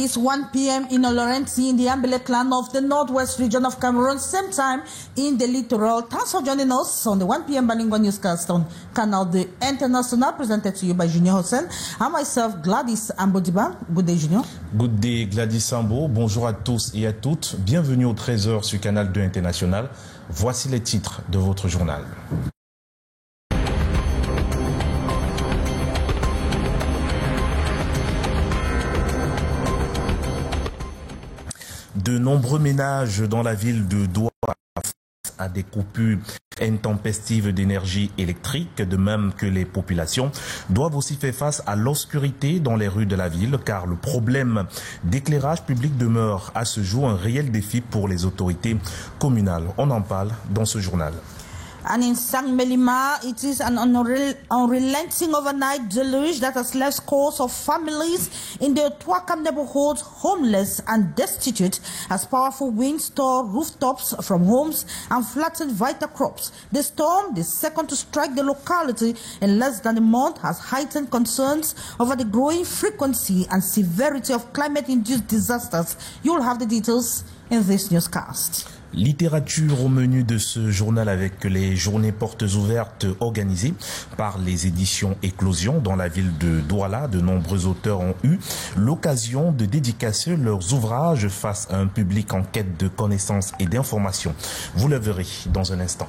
It's 1 p.m. in Olorenti in the Ambele clan of the northwest region of Cameroon, same time in the littoral. Thanks for joining us on the 1 p.m. bilingual newscast on Canal de International, presented to you by Junior Hussein and myself, Gladys Ambodiba. Good day, Junior. Good day, Gladys Sambo. Bonjour à tous et à toutes. Bienvenue au 13h sur Canal de International. Voici les titres de votre journal. De nombreux ménages dans la ville de Douala face à des coupures intempestives d'énergie électrique, de même que les populations, doivent aussi faire face à l'obscurité dans les rues de la ville, car le problème d'éclairage public demeure à ce jour un réel défi pour les autorités communales. On en parle dans ce journal. And in Sangmelima, it is an unrelenting overnight deluge that has left scores of families in the Twakam neighborhood homeless and destitute as powerful winds tore rooftops from homes and flattened vital crops. The storm, the second to strike the locality in less than a month, has heightened concerns over the growing frequency and severity of climate-induced disasters. You'll have the details in this newscast. Littérature au menu de ce journal avec les journées portes ouvertes organisées par les éditions Éclosion dans la ville de Douala. De nombreux auteurs ont eu l'occasion de dédicacer leurs ouvrages face à un public en quête de connaissances et d'informations. Vous le verrez dans un instant.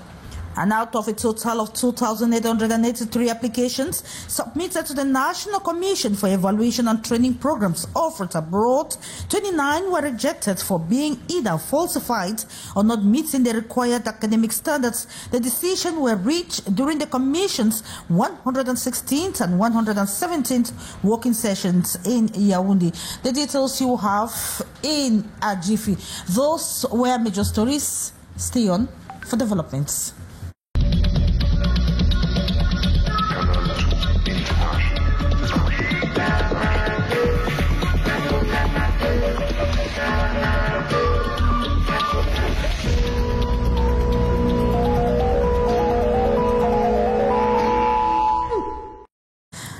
And out of a total of 2,883 applications submitted to the National Commission for Evaluation and Training Programs offered abroad, 29 were rejected for being either falsified or not meeting the required academic standards. The decisions were reached during the Commission's 116th and 117th working sessions in Yaoundé. The details you have in Ajifi. Those were major stories. Stay on for developments.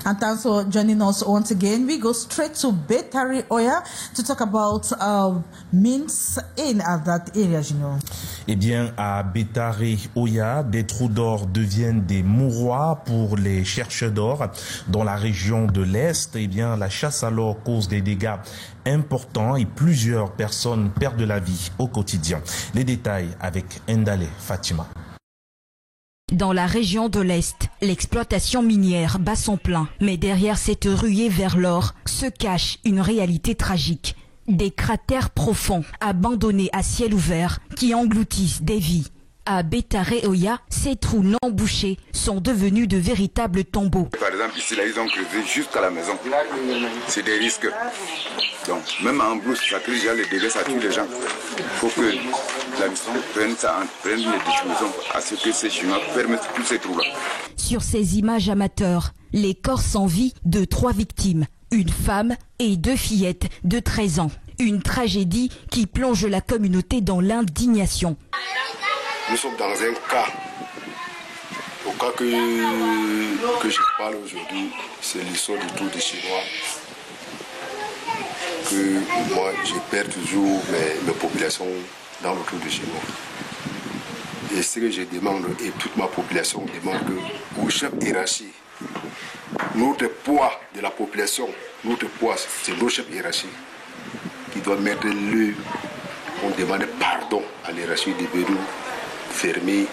And thanks for joining us once again. We go straight to Betari Oya to talk about means in that area, you know. Eh bien, à Betari Oya, des trous d'or deviennent des mouroirs pour les chercheurs d'or. Dans la région de l'Est, eh bien, la chasse à l'or cause des dégâts importants et plusieurs personnes perdent la vie au quotidien. Les détails avec Ndale Fatima. Dans la région de l'Est, l'exploitation minière bat son plein. Mais derrière cette ruée vers l'or se cache une réalité tragique. Des cratères profonds, abandonnés à ciel ouvert, qui engloutissent des vies. À Betare Oya, ces trous non bouchés sont devenus de véritables tombeaux. Par exemple, ici, là, ils ont creusé jusqu'à la maison. C'est des risques. Donc, même en brousse, ça crée déjà les dégâts, ça tue les gens. Il faut que l'administration prenne les dispositions à ce que ces chemins permettent tous ces trous-là. Sur ces images amateurs, les corps sans vie de 3 victimes, une femme et 2 fillettes de 13 ans. Une tragédie qui plonge la communauté dans l'indignation. Nous sommes dans un cas, au cas que je parle aujourd'hui, c'est l'histoire du trou des Chinois. Que moi, je perds toujours mes populations dans le trou des Chinois. Et ce que je demande, et toute ma population demande, qu'au chef hiérarchie, notre poids de la population, notre poids, c'est nos chefs hiérarchiques qui doivent mettre le. On demande pardon à l'hiérarchie de Bérou. Fermer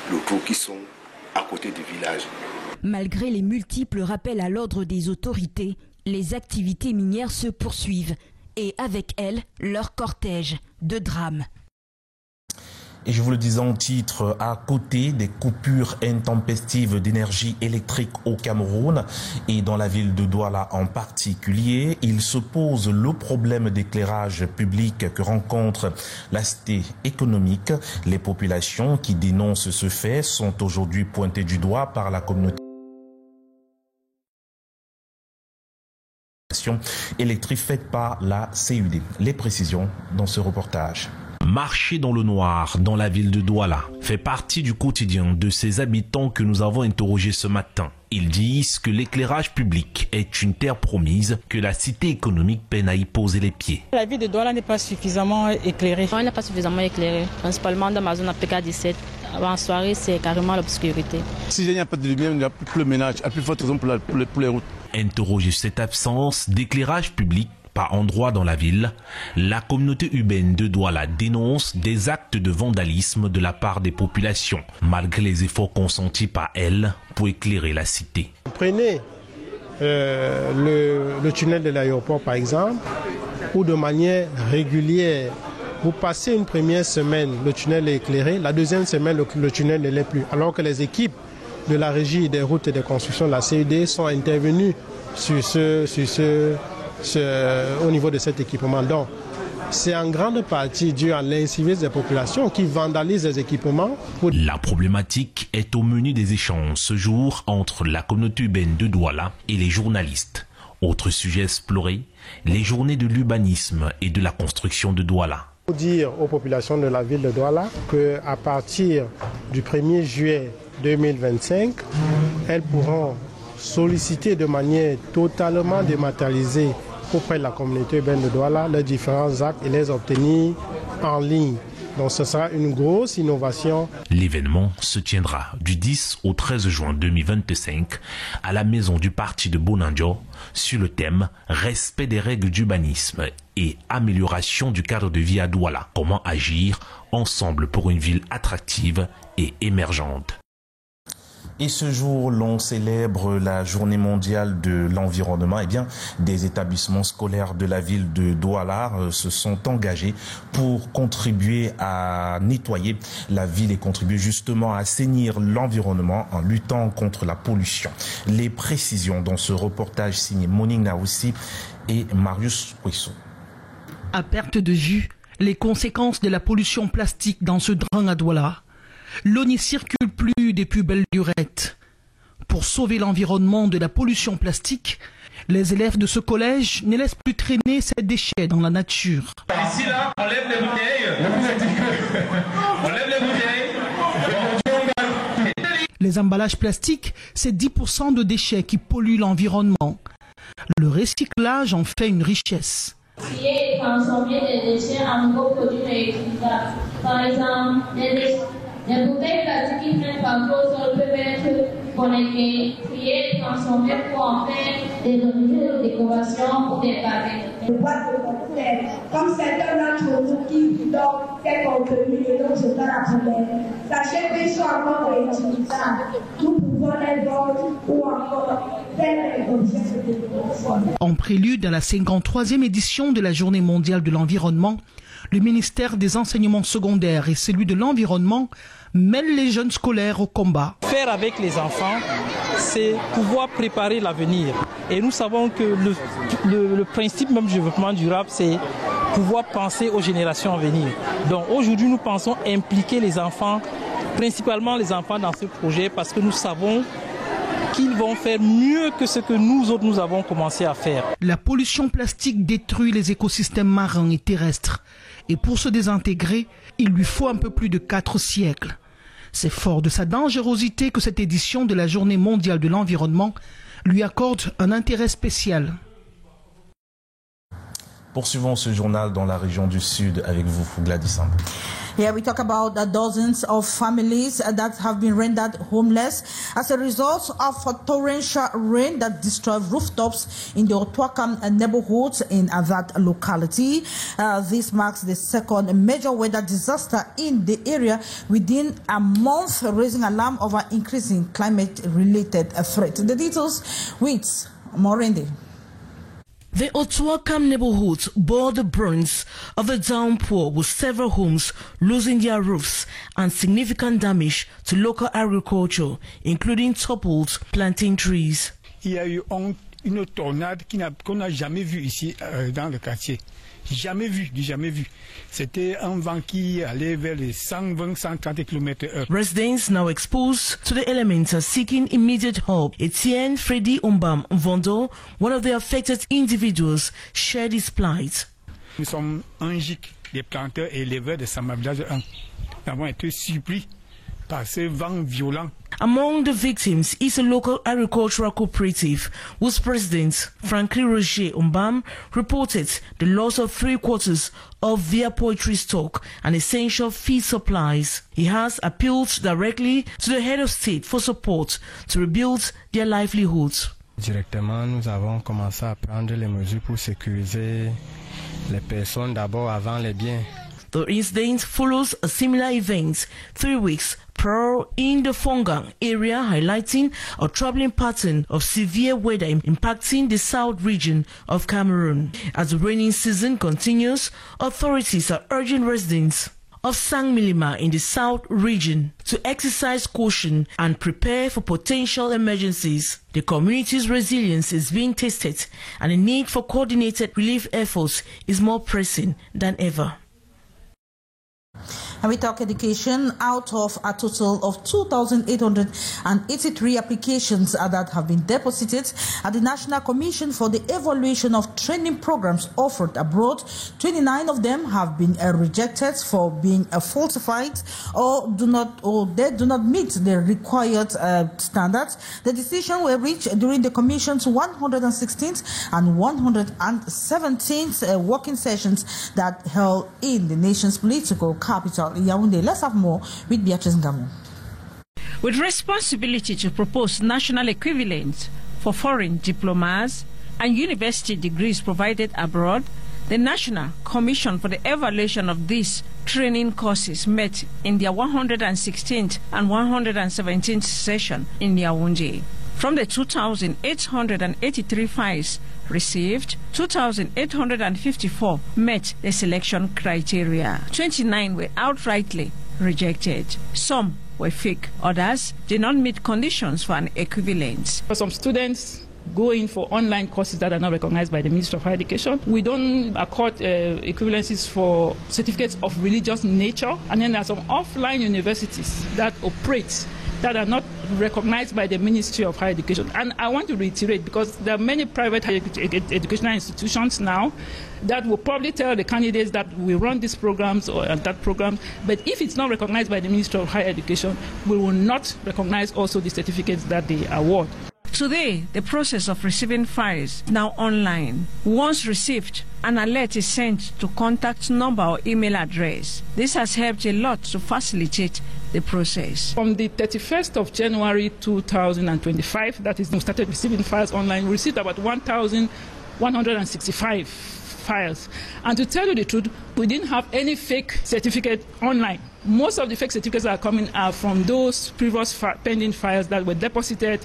le trou qui sont à côté du village. Malgré les multiples rappels à l'ordre des autorités, les activités minières se poursuivent et avec elles, leur cortège de drames. Et je vous le disais en titre, à côté des coupures intempestives d'énergie électrique au Cameroun et dans la ville de Douala en particulier, il se pose le problème d'éclairage public que rencontre la cité économique. Les populations qui dénoncent ce fait sont aujourd'hui pointées du doigt par la communauté l'installation électrique faite par la CUD. Les précisions dans ce reportage. Marcher dans le noir dans la ville de Douala fait partie du quotidien de ces habitants que nous avons interrogés ce matin. Ils disent que l'éclairage public est une terre promise, que la cité économique peine à y poser les pieds. La ville de Douala n'est pas suffisamment éclairée. Elle n'est pas suffisamment éclairée, principalement dans ma zone APK 17. En soirée, c'est carrément l'obscurité. Si il n'y a pas de lumière, il n'y a plus le ménage, à plus forte raison pour les routes. Interrogé cette absence d'éclairage public par endroits dans la ville, la communauté urbaine de Douala dénonce des actes de vandalisme de la part des populations, malgré les efforts consentis par elle pour éclairer la cité. Prenez le tunnel de l'aéroport par exemple, où de manière régulière, vous passez une première semaine, le tunnel est éclairé, la deuxième semaine, le tunnel ne l'est plus, alors que les équipes de la régie des routes et des constructions de la CUD sont intervenues au niveau de cet équipement. Donc, c'est en grande partie dû à l'incivisme des populations qui vandalisent les équipements. La problématique est au menu des échanges ce jour entre la communauté urbaine de Douala et les journalistes. Autre sujet exploré, les journées de l'urbanisme et de la construction de Douala. Il faut dire aux populations de la ville de Douala qu'à partir du 1er juillet 2025, elles pourront solliciter de manière totalement dématérialisée auprès de la communauté urbaine de Douala les différents actes et les obtenir en ligne. Donc ce sera une grosse innovation. L'événement se tiendra du 10 au 13 juin 2025 à la maison du parti de Bonandio sur le thème « Respect des règles d'urbanisme et amélioration du cadre de vie à Douala. Comment agir ensemble pour une ville attractive et émergente ». Et ce jour, l'on célèbre la journée mondiale de l'environnement. Eh bien, des établissements scolaires de la ville de Douala se sont engagés pour contribuer à nettoyer la ville et contribuer justement à assainir l'environnement en luttant contre la pollution. Les précisions dans ce reportage signé Monique Naoussi et Marius Poisson. À perte de vue, les conséquences de la pollution plastique dans ce drame à Douala. L'eau n'y circule plus des plus belles lurettes. Pour sauver l'environnement de la pollution plastique, les élèves de ce collège ne laissent plus traîner ces déchets dans la nature. Ici, là, on lève les bouteilles. On lève les bouteilles. Les emballages plastiques, c'est 10% de déchets qui polluent l'environnement. Le recyclage en fait une richesse. Trier et transformer des déchets en nouveaux produits réutilisables. Par exemple, les bouteilles plastiques qui traînent partout au sol peuvent être connectées, triées et transformées pour en faire des objets de décoration ou des pavés. Les boîtes de conserve, comme certains d'entre nous qui donnent ces contenus et donc c'est dans la poubelle. Sachez qu'ils sont encore réutilisables. Nous pouvons les vendre ou encore faire des objets de décoration. En prélude à la 53e édition de la Journée mondiale de l'environnement, le ministère des enseignements secondaires et celui de l'environnement mêlent les jeunes scolaires au combat. Faire avec les enfants, c'est pouvoir préparer l'avenir. Et nous savons que le principe même du développement durable, c'est pouvoir penser aux générations à venir. Donc aujourd'hui, nous pensons impliquer les enfants, principalement les enfants dans ce projet, parce que nous savons qu'ils vont faire mieux que ce que nous autres, nous avons commencé à faire. La pollution plastique détruit les écosystèmes marins et terrestres. Et pour se désintégrer, il lui faut un peu plus de 4 siècles. C'est fort de sa dangerosité que cette édition de la Journée mondiale de l'environnement lui accorde un intérêt spécial. Poursuivons ce journal dans la région du Sud avec vous, Gladys Sambo. Here we talk about the dozens of families that have been rendered homeless as a result of a torrential rain that destroyed rooftops in the Otwakam neighborhoods in that locality. This marks the second major weather disaster in the area within a month, raising alarm over increasing climate-related threat. The details with Morindi. The Otwakam neighborhoods bore the brunt of the downpour, with several homes losing their roofs and significant damage to local agriculture, including toppled plantain trees. Il y a eu une tornade qu'on n'a jamais vue ici dans le quartier. Jamais vu, jamais vu. C'était un vent qui allait vers les 120-130 km/h. Residents now exposed to the elements are seeking immediate help. Etienne Freddy Ombam Vondo, one of the affected individuals, shared his plight. Nous sommes un GIC, des planteurs et éleveurs de Samavillage 1. Nous avons été surpris par ce vent violent. Among the victims is a local agricultural cooperative whose president, Franklin Roger Ombam, reported the loss of 3/4 of their poultry stock and essential feed supplies. He has appealed directly to the head of state for support to rebuild their livelihoods. Directement, nous avons commencé à prendre les mesures pour sécuriser les personnes d'abord avant les biens. The incident follows a similar event 3 weeks prior in the Fongang area, highlighting a troubling pattern of severe weather impacting the south region of Cameroon. As the rainy season continues, authorities are urging residents of Sang-Milima in the south region to exercise caution and prepare for potential emergencies. The community's resilience is being tested and the need for coordinated relief efforts is more pressing than ever. And we talk education. Out of a total of 2,883 applications that have been deposited at the National Commission for the Evaluation of Training Programs offered abroad, 29 of them have been rejected for being falsified or do not meet the required standards. The decision was reached during the Commission's 116th and 117th working sessions that held in the nation's political capital, Yaoundé. Let's have more with Beatrice Ngamo. With responsibility to propose national equivalents for foreign diplomas and university degrees provided abroad, the National Commission for the Evaluation of these training courses met in their 116th and 117th session in Yaoundé. From the 2,883 files received, 2,854 met the selection criteria. 29 were outrightly rejected. Some were fake. Others did not meet conditions for an equivalence. For some students go in for online courses that are not recognized by the Ministry of Higher Education. We don't accord equivalencies for certificates of religious nature. And then there are some offline universities that operate that are not recognized by the Ministry of Higher Education. And I want to reiterate, because there are many private higher educational institutions now that will probably tell the candidates that we run these programs or that program, but if it's not recognized by the Ministry of Higher Education, we will not recognize also the certificates that they award. Today, the process of receiving files is now online. Once received, an alert is sent to contact number or email address. This has helped a lot to facilitate the process. From the 31st of January 2025, that is, we started receiving files online, we received about 1,165 files. And to tell you the truth, we didn't have any fake certificate online. Most of the fake certificates that are coming are from those previous pending files that were deposited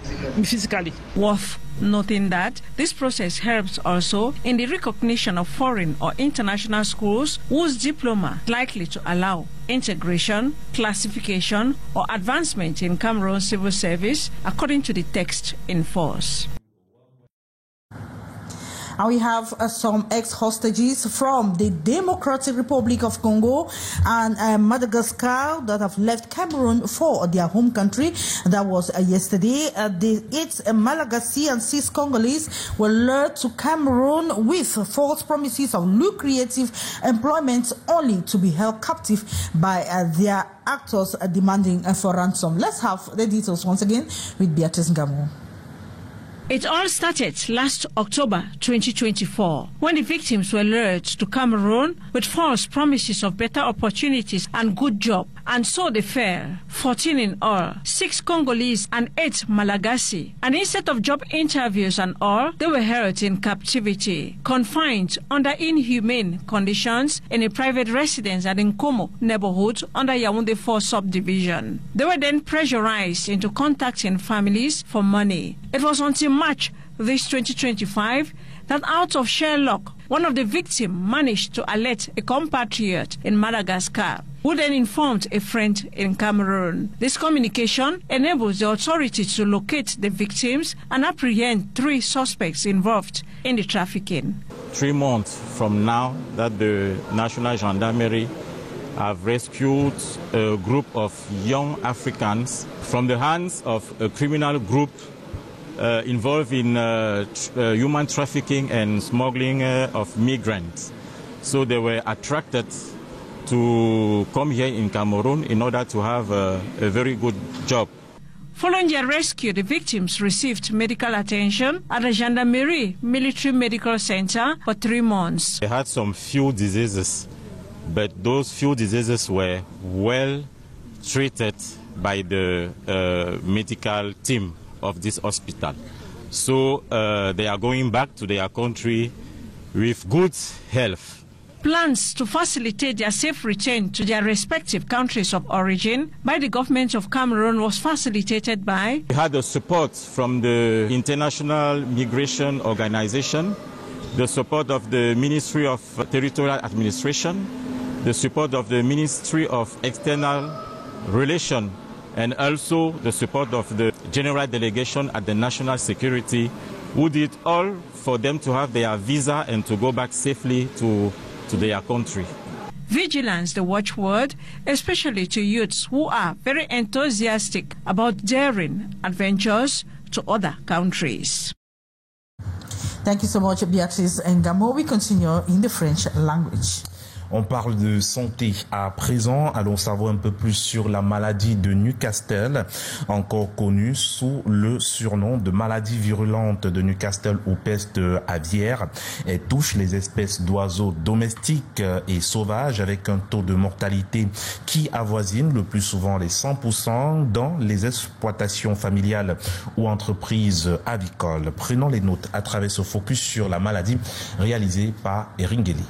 physically. Worth noting that this process helps also in the recognition of foreign or international schools whose diploma is likely to allow integration, classification, or advancement in Cameroon civil service according to the text in force. And we have some ex-hostages from the Democratic Republic of Congo and Madagascar that have left Cameroon for their home country. That was yesterday. The 8 Malagasy and 6 Congolese were lured to Cameroon with false promises of lucrative employment, only to be held captive by their actors demanding for ransom. Let's have the details once again with Beatrice Ngamo. It all started last October 2024 when the victims were lured to Cameroon with false promises of better opportunities and good job, and so they fell, 14 in all, 6 Congolese and 8 Malagasy. And instead of job interviews and all, they were held in captivity, confined under inhumane conditions in a private residence at Nkomo neighborhood under Yaoundé 4 subdivision. They were then pressurized into contacting families for money. It was until March this 2025 that out of sheer luck, one of the victims managed to alert a compatriot in Madagascar. who then informed a friend in Cameroon. This communication enables the authorities to locate the victims and apprehend 3 suspects involved in the trafficking. 3 months from now that the National Gendarmerie have rescued a group of young Africans from the hands of a criminal group involved in human trafficking and smuggling of migrants. So they were attracted to come here in Cameroon in order to have a very good job. Following their rescue, the victims received medical attention at the Gendarmerie Military Medical Center for 3 months. They had some few diseases, but those few diseases were well treated by the medical team of this hospital. So they are going back to their country with good health. Plans to facilitate their safe return to their respective countries of origin by the government of Cameroon was facilitated by... We had the support from the International Migration Organization, the support of the Ministry of Territorial Administration, the support of the Ministry of External Relations, and also the support of the General Delegation at the National Security, who did all for them to have their visa and to go back safely to their country. Vigilance, the watchword, especially to youths who are very enthusiastic about daring adventures to other countries. Thank you so much, Beatrice Ngamo. We continue in the French language. On parle de santé à présent. Allons savoir un peu plus sur la maladie de Newcastle, encore connue sous le surnom de maladie virulente de Newcastle ou peste aviaire. Elle touche les espèces d'oiseaux domestiques et sauvages avec un taux de mortalité qui avoisine le plus souvent les 100% dans les exploitations familiales ou entreprises avicoles. Prenons les notes à travers ce focus sur la maladie réalisé par Eringeli.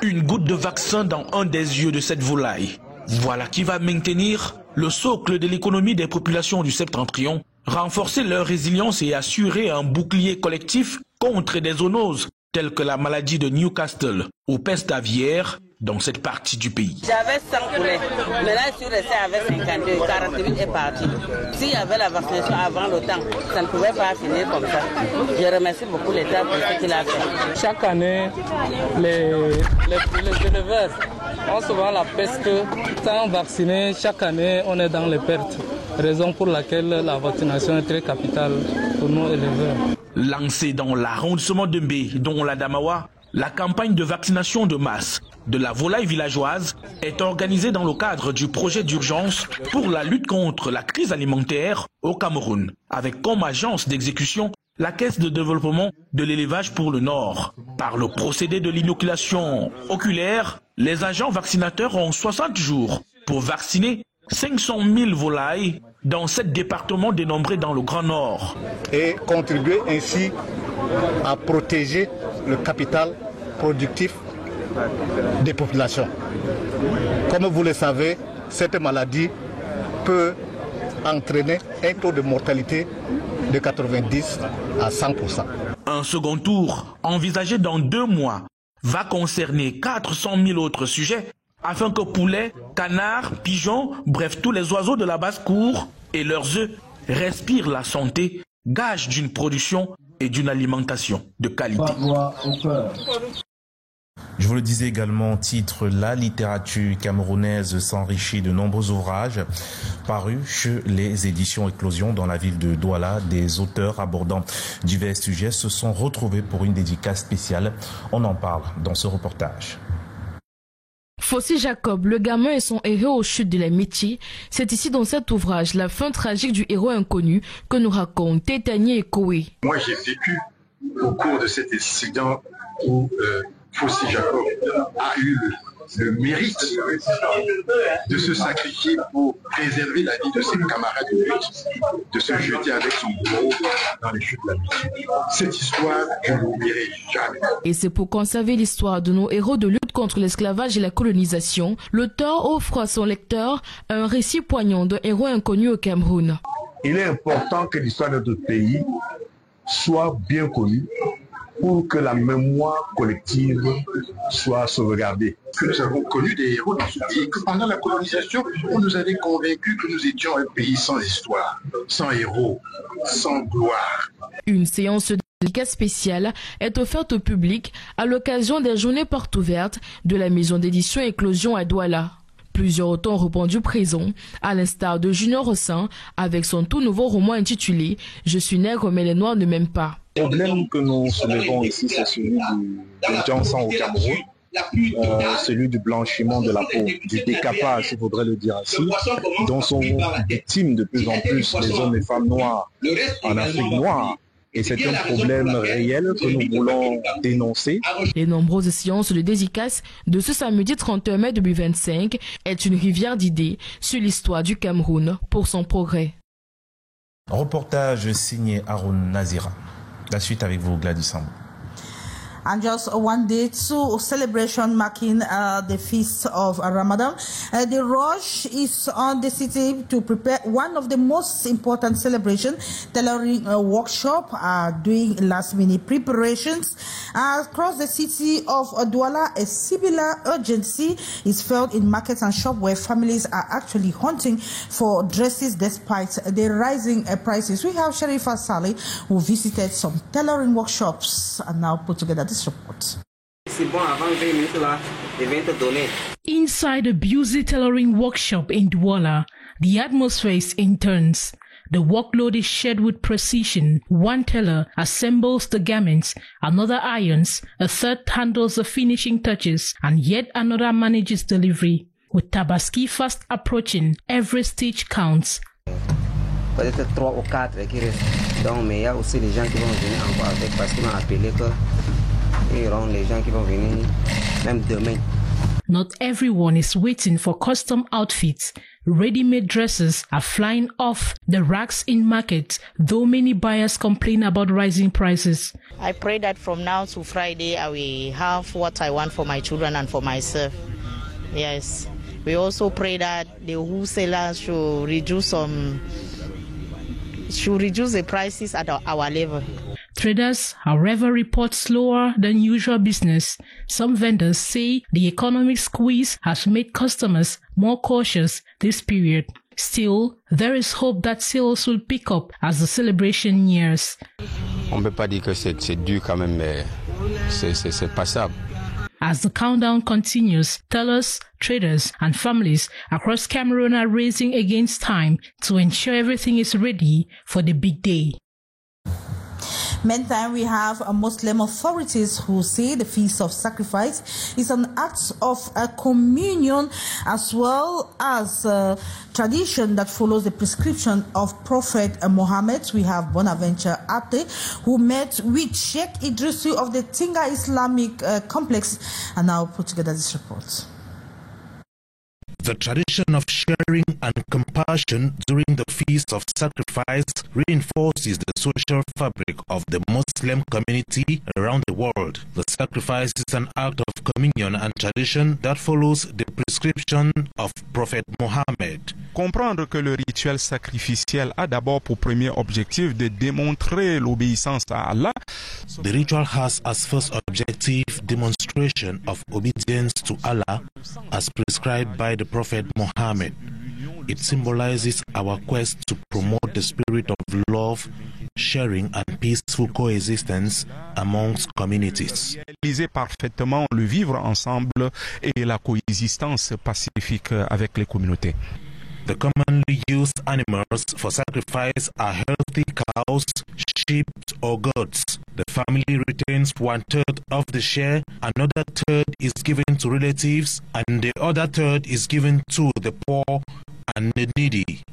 Une goutte de vaccin dans un des yeux de cette volaille. Voilà qui va maintenir le socle de l'économie des populations du septentrion, renforcer leur résilience et assurer un bouclier collectif contre des zoonoses telles que la maladie de Newcastle ou peste aviaire dans cette partie du pays. J'avais 100 poulets. Maintenant, je suis resté avec 52. 48 est parti. S'il y avait la vaccination avant le temps, ça ne pouvait pas finir comme ça. Je remercie beaucoup l'État pour ce qu'il a fait. Chaque année, les éleveurs ont souvent la peste. Sans vacciner, chaque année, on est dans les pertes. Raison pour laquelle la vaccination est très capitale pour nos éleveurs. Lancée dans l'arrondissement de Mbé, dont la Damawa, la campagne de vaccination de masse de la volaille villageoise est organisée dans le cadre du projet d'urgence pour la lutte contre la crise alimentaire au Cameroun, avec comme agence d'exécution la Caisse de développement de l'élevage pour le Nord. Par le procédé de l'inoculation oculaire, les agents vaccinateurs ont 60 jours pour vacciner 500 000 volailles dans 7 départements dénombrés dans le Grand Nord. Et contribuer ainsi à protéger le capital productif des populations. Comme vous le savez, cette maladie peut entraîner un taux de mortalité de 90 à 100%. Un second tour, envisagé dans 2 mois, va concerner 400 000 autres sujets afin que poulets, canards, pigeons, bref tous les oiseaux de la basse-cour et leurs œufs respirent la santé, gage d'une production et d'une alimentation de qualité. Je vous le disais également, titre, la littérature camerounaise s'enrichit de nombreux ouvrages parus chez les éditions Éclosion dans la ville de Douala. Des auteurs abordant divers sujets se sont retrouvés pour une dédicace spéciale. On en parle dans ce reportage. Fossi Jacob, le gamin et son héros aux chutes de l'amitié, c'est ici dans cet ouvrage la fin tragique du héros inconnu que nous racontent Tétanier et Koé. Moi j'ai vécu au cours de cet incident où Fossi Jacob a eu le mérite de se sacrifier pour préserver la vie de ses camarades de lutte, de se jeter avec son bourreau dans les chutes de l'amitié. Cette histoire, je ne l'oublierai jamais. Et c'est pour conserver l'histoire de nos héros de lutte contre l'esclavage et la colonisation, l'auteur offre à son lecteur un récit poignant d'un héros inconnu au Cameroun. Il est important que l'histoire de notre pays soit bien connue pour que la mémoire collective soit sauvegardée. que nous avons connu des héros dans ce pays, que pendant la colonisation, on nous avait convaincus que nous étions un pays sans histoire, sans héros, sans gloire. Une séance de dédicace spéciale est offerte au public à l'occasion des journées portes ouvertes de la maison d'édition Éclosion à Douala. Plusieurs auteurs ont répondu présent, à l'instar de Junior Rossin, avec son tout nouveau roman intitulé « Je suis nègre mais les noirs ne m'aiment pas ». Le problème que nous soulevons ici, c'est celui du Johnson au Cameroun, celui du blanchiment de la peau, du décapage, il faudrait le dire ainsi, dont sont victimes de plus en plus les hommes et femmes noirs en Afrique noire. Et c'est un problème réel que nous voulons dénoncer. Les nombreuses séances de dédicace de ce samedi 31 mai 2025 est une rivière d'idées sur l'histoire du Cameroun pour son progrès. Reportage signé Haroun Nazira. La suite avec vous, Gladys Sambo. And just one day to celebration marking the feast of Ramadan. The rush is on the city to prepare one of the most important celebrations. Tailoring workshop are doing last-minute preparations. Across the city of Douala, a similar urgency is felt in markets and shops where families are actually hunting for dresses despite the rising prices. We have Sharifa Saleh, who visited some tailoring workshops and now put together this report. Inside a busy tailoring workshop in Douala, the atmosphere is intense. The workload is shared with precision. One tailor assembles the garments, another irons, a third handles the finishing touches, and yet another manages delivery. With Tabaski fast approaching, every stitch counts. Peut-être 3 ou 4 qui restent. Donc, mais il y a aussi les gens qui vont venir encore avec parce qu'ils m'ont appelé qu'il y aura les gens qui vont venir même demain. Not everyone is waiting for custom outfits. Ready-made dresses are flying off the racks in markets, though many buyers complain about rising prices. I pray that from now to Friday, I will have what I want for my children and for myself. Yes. We also pray that the wholesalers should reduce the prices at our level. Traders, however, report slower than usual business. Some vendors say the economic squeeze has made customers more cautious this period. Still, there is hope that sales will pick up as the celebration nears. On ne peut pas dire que c'est dur quand même, mais c'est passable. As the countdown continues, tellers, traders, and families across Cameroon are racing against time to ensure everything is ready for the big day. Meantime, we have Muslim authorities who say the Feast of Sacrifice is an act of communion as well as tradition that follows the prescription of Prophet Muhammad. We have Bonaventure Ate, who met with Sheikh Idrisu of the Tinga Islamic Complex, and now put together this report. The tradition of sharing and compassion during the Feast of Sacrifice reinforces the social fabric of the Muslim community around the world. The sacrifice is an act of communion and tradition that follows the prescription of Prophet Muhammad. Comprendre que le rituel sacrificiel a d'abord pour premier objectif de démontrer l'obéissance à Allah. The ritual has as first objective demonstration of obedience to Allah as prescribed by the Prophet Muhammad. It symbolizes our quest to promote the spirit of love, sharing and peaceful coexistence amongst communities. Réaliser parfaitement le vivre ensemble et la coexistence pacifique avec les communautés. The commonly used animals for sacrifice are healthy cows, sheep or goats. The family retains 1/3 of the share, another third is given to relatives, and the other third is given to the poor and the needy.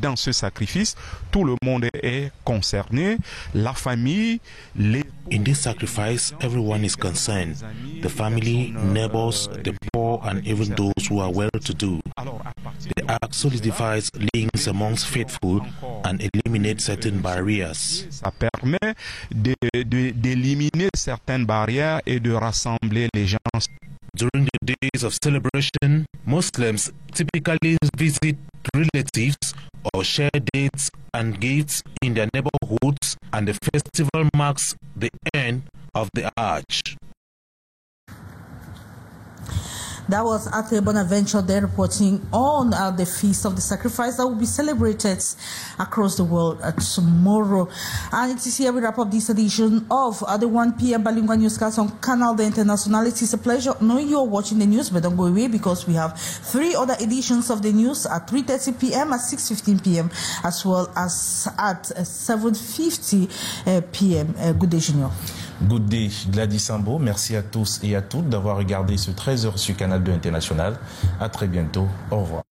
Dans ce sacrifice, tout le monde est concerné, la famille, les... In this sacrifice, everyone is concerned. The family, neighbors, the poor, and even those who are well-to-do. The act solidifies links amongst faithful and eliminates certain barriers. Ça permet d'éliminer certaines barrières et de rassembler les gens. During the days of celebration, Muslims typically visit relatives or share dates and gifts in their neighborhoods, and the festival marks the end of the Hajj. That was Ate Bonaventure there reporting on the Feast of the Sacrifice that will be celebrated across the world tomorrow. And it is here we wrap up this edition of the 1 p.m. bilingual newscast on Canal the International. It is a pleasure knowing you are watching the news, but don't go away because we have 3 other editions of the news at 3:30 p.m., at 6:15 p.m., as well as at 7:50 p.m. Good day, Junior. Good day, Gladys Sambo. Merci à tous et à toutes d'avoir regardé ce 13h sur Canal 2 International. À très bientôt. Au revoir.